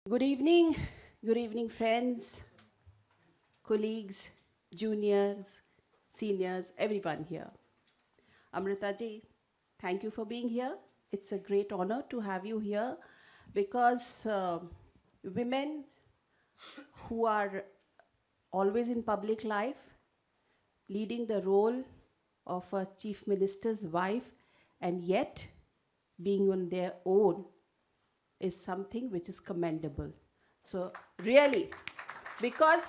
Good evening, friends, colleagues, juniors, seniors, everyone here. Amrita ji, thank you for being here. It's a great honor to have you here because women who are always in public life, leading the role of a chief minister's wife, and yet being on their own is something which is commendable. So, really, because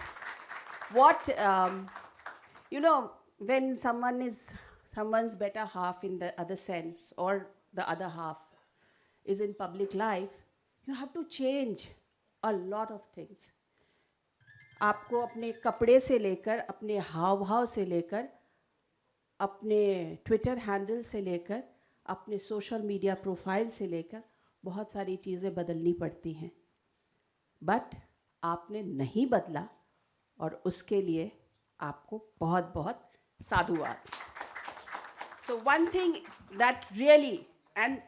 what when someone's better half in the other sense, or the other half is in public life, you have to change a lot of things. आपको अपने कपड़े से लेकर, अपने हाव भाव से लेकर, अपने ट्विटर हैंडल से लेकर, अपने सोशल मीडिया प्रोफाइल से लेकर बहुत सारी चीज़ें बदलनी पड़ती हैं. बट आपने नहीं बदला, और उसके लिए आपको बहुत बहुत साधुवाद. So one thing that really, and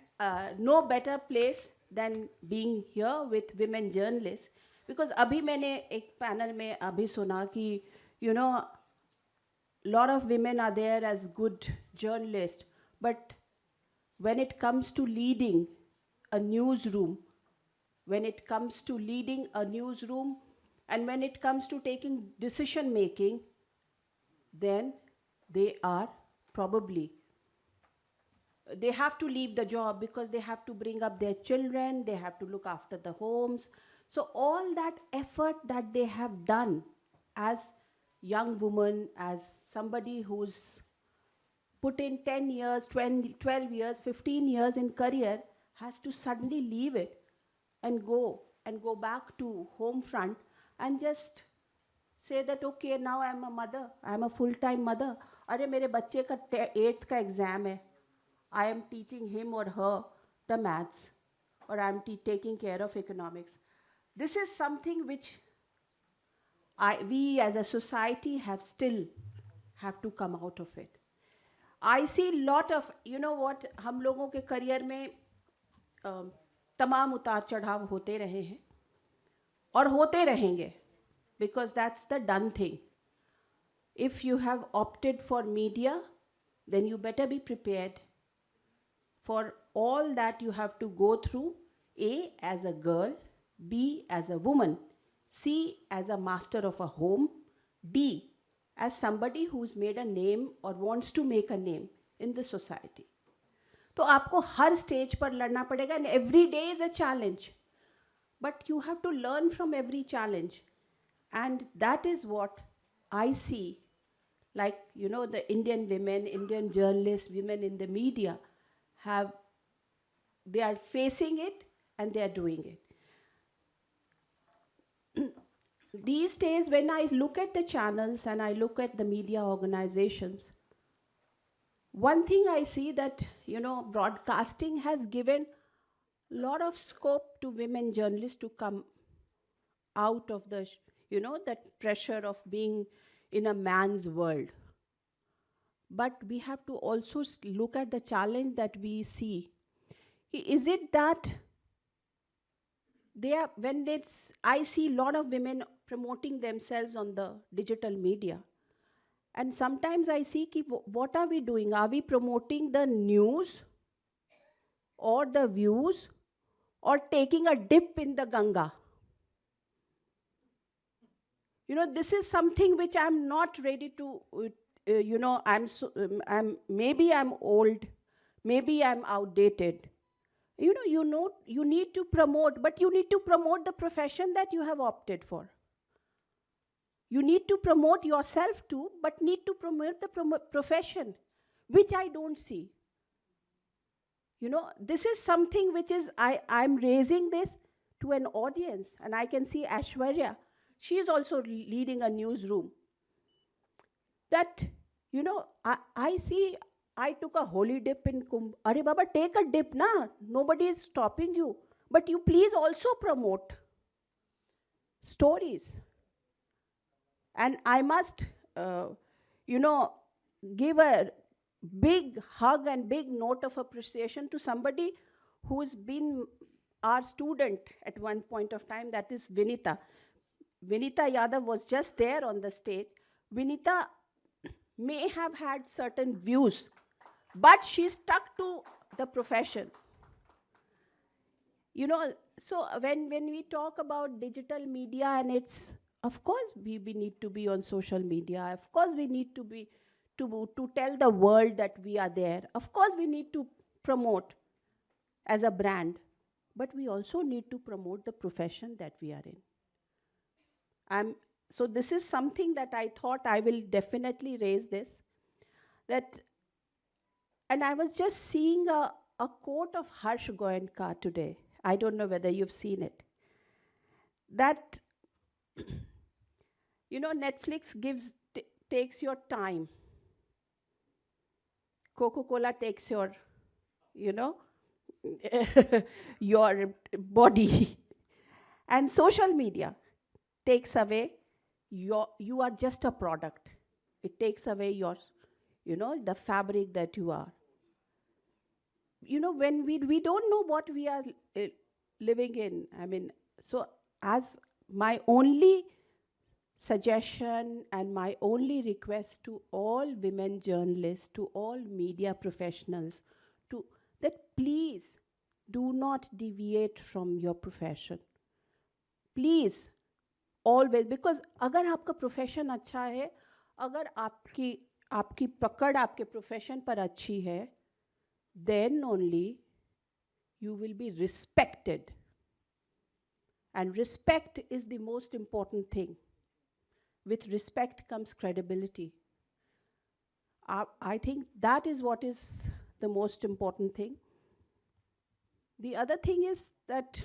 no better place than being here with women journalists, because अभी मैंने एक पैनल में अभी सुना कि lot of women are there as good journalists, but when it comes to leading a newsroom, when it comes to leading a newsroom, and when it comes to taking decision making, then they are probably, they have to leave the job because they have to bring up their children, they have to look after the homes. So all that effort that they have done as young woman, as somebody who's put in 10 years, 20, 12 years, 15 years in career, has to suddenly leave it and go back to home front and just say that, okay, now I'm a mother, I'm a full-time mother. अरे मेरे बच्चे का 8th का exam है, I am teaching him or her the maths, or I am taking care of economics. This is something which we as a society have to come out of it. I see lot of, हम लोगों के career में तमाम उतार चढ़ाव होते रहे हैं और होते रहेंगे, because that's the done thing. If you have opted for media, then you better be prepared for all that you have to go through, A, as a girl, B, as a woman, C, as a master of a home, D, as somebody who's made a name or wants to make a name in the society. तो आपको हर stage पर लड़ना पड़ेगा, and every day is a challenge. But you have to learn from every challenge. And that is what I see, like, the Indian women, Indian journalists, women in the media, they are facing it and they are doing it. These days, when I look at the channels and I look at the media organizations, one thing I see that, broadcasting has given a lot of scope to women journalists to come out of the, that pressure of being in a man's world. But we have to also look at the challenge that we see. Is it that I see a lot of women promoting themselves on the digital media. And sometimes I see, what are we doing? Are we promoting the news or the views or taking a dip in the Ganga? This is something which I'm not ready to, maybe I'm old, maybe I'm outdated. You need to promote, but you need to promote the profession that you have opted for. You need to promote yourself too, but need to promote the profession, which I don't see. This is something which is, I'm raising this to an audience, and I can see Aishwarya. She is also leading a newsroom. That, I see, I took a holy dip in Kumbh. Arey Baba, take a dip, na? Nobody is stopping you. But you please also promote stories. And I must, give a big hug and big note of appreciation to somebody who's been our student at one point of time, that is Vinita. Vinita Yadav was just there on the stage. Vinita may have had certain views, but she stuck to the profession. You know, so when we talk about digital media, and it's, of course, we need to be on social media. Of course, we need to be to tell the world that we are there. Of course, we need to promote as a brand, but we also need to promote the profession that we are in. So this is something that I thought I will definitely raise this. That, and I was just seeing a quote of Harsh Goenka today. I don't know whether you've seen it. That, you know, Netflix takes your time. Coca-Cola takes your, you know, your body. And social media takes away you are just a product. It takes away your, you know, the fabric that you are. You know, when we don't know what we are living in. I mean, so as my only suggestion and my only request to all women journalists, to all media professionals, to that please do not deviate from your profession. Please, always, because अगर आपका profession अच्छा है, अगर आपकी पकड़ आपके profession पर अच्छी है, then only you will be respected. And respect is the most important thing. With respect comes credibility. I think that is what is the most important thing. The other thing is that,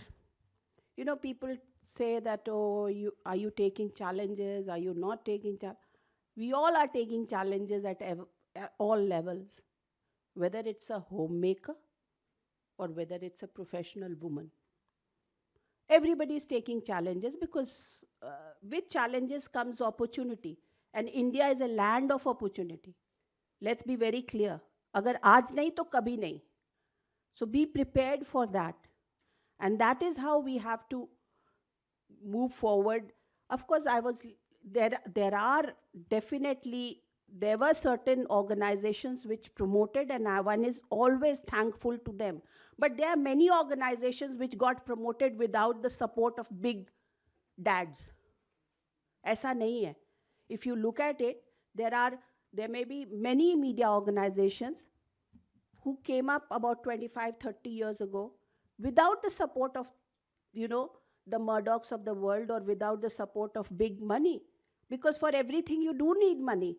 you know, people say that, oh, are you taking challenges? Are you not taking challenges? We all are taking challenges at all levels, whether it's a homemaker or whether it's a professional woman. Everybody is taking challenges because with challenges comes opportunity. And India is a land of opportunity. Let's be very clear. Agar aaj nahi to kabhi nahi. So be prepared for that. And that is how we have to move forward. Of course, there were certain organizations which promoted, and one is always thankful to them. But there are many organizations which got promoted without the support of big dads. Aisa nahi hai. If you look at it, there may be many media organizations who came up about 25, 30 years ago without the support of, you know, the Murdochs of the world, or without the support of big money. Because for everything you do need money.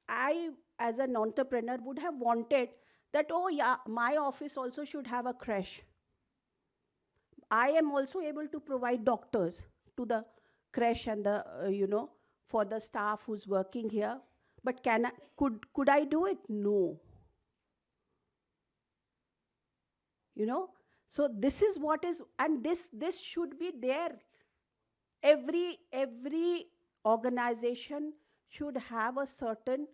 I, as an entrepreneur, would have wanted that, oh yeah, my office also should have a creche. I am also able to provide doctors to the creche and the, you know, for the staff who's working here. But could I do it? No. You know? So this is what is, and this should be there. Every organization should have a certain,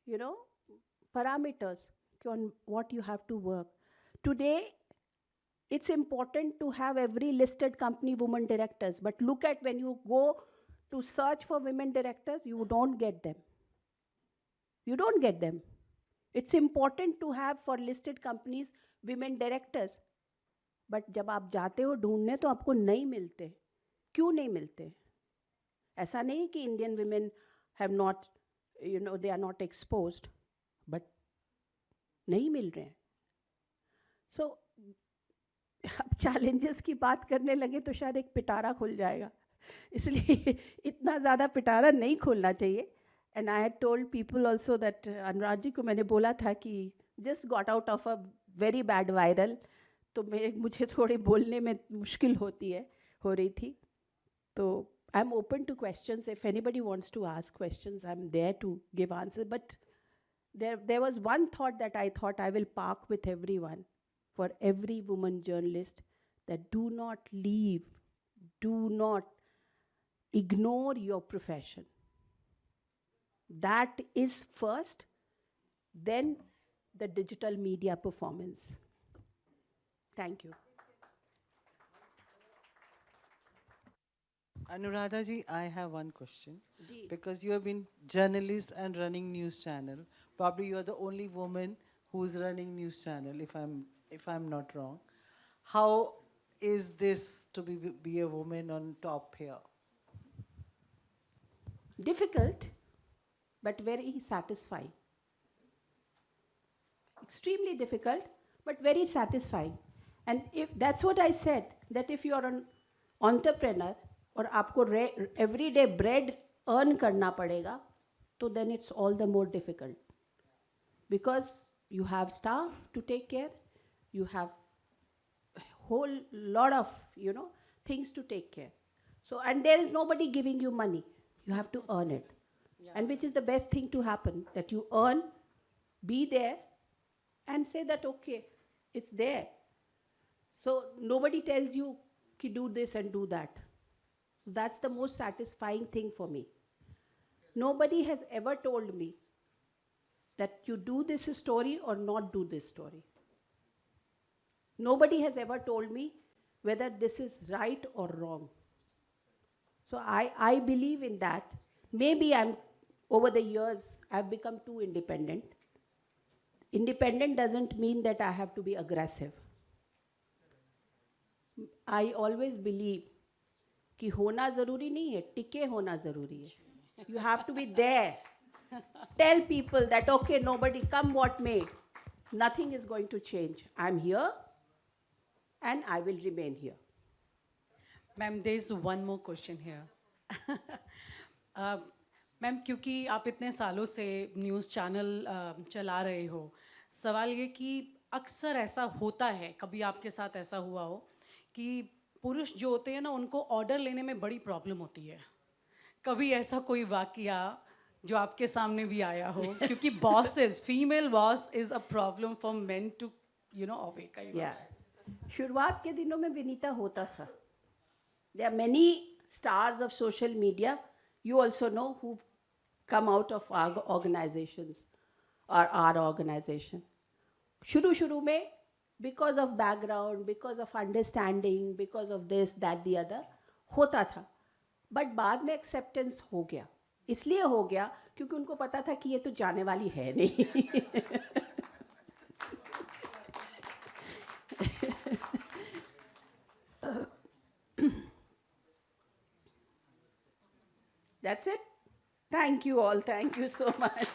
you know, parameters on what you have to work. Today, it's important to have every listed company women directors, but look at when you go to search for women directors, you don't get them. You don't get them. It's important to have for listed companies women directors, but जब आप जाते हो ढूंढने तो आपको नहीं मिलते. क्यों नहीं मिलते? ऐसा नहीं कि Indian women have not, you know, they are not exposed, but नहीं मिल रहे हैं. सो अब चैलेंजेस की बात करने लगे तो शायद एक पिटारा खुल जाएगा, इसलिए इतना ज़्यादा पिटारा नहीं खोलना चाहिए. And I had told people also that, Anurag ji को मैंने बोला था कि just got out of a very bad viral, तो मुझे थोड़ी बोलने में मुश्किल हो रही थी. तो I am open to questions. If anybody wants to ask questions, I am there to give answer. But there was one thought that I thought I will park with everyone, for every woman journalist, that do not leave, do not ignore your profession. That is first, then the digital media performance. Thank you. Anuradha ji, I have one question. जी. Because you have been journalist and running news channel. Probably you are the only woman who's running news channel, if I'm not wrong. How is this to be a woman on top here? Difficult, but very satisfying. Extremely difficult, but very satisfying. And if that's what I said, that if you are an entrepreneur और आपको everyday bread earn करना पड़ेगा, तो then it's all the more difficult. Because you have staff to take care, you have a whole lot of, things to take care. So, and there is nobody giving you money. You have to earn it. And which is the best thing to happen, that you earn, be there, and say that, okay, it's there. So nobody tells you, ki do this and do that. So that's the most satisfying thing for me. Nobody has ever told me that you do this story or not do this story. Nobody has ever told me whether this is right or wrong. So I believe in that. Maybe over the years, I've become too independent. Independent doesn't mean that I have to be aggressive. I always believe कि होना ज़रूरी नहीं है, टिके होना ज़रूरी है. You have to be there. Tell people that, okay, nobody, come what may, nothing is going to change. I'm here and I will remain here. Ma'am there is one more question here. Ma'am क्योंकि आप इतने सालों से news channel चला रहे हो, सवाल ये कि अक्सर ऐसा होता है, कभी आपके साथ ऐसा हुआ हो कि पुरुष जो होते हैं ना, उनको ऑर्डर लेने में बड़ी प्रॉब्लम होती है. कभी ऐसा कोई वाकया जो आपके सामने भी आया हो? क्योंकि bosses, female boss is a problem for men to obey. शुरुआत के दिनों में विनीता होता था. There are many stars of social media, you also know, who come out of our organizations or our organization. शुरू में, because of background, because of understanding, because of this, that, the other, होता था. But बाद में acceptance हो गया. इसलिए हो गया क्योंकि उनको पता था कि ये तो जाने वाली है नहीं. That's it. Thank you all. Thank you so much.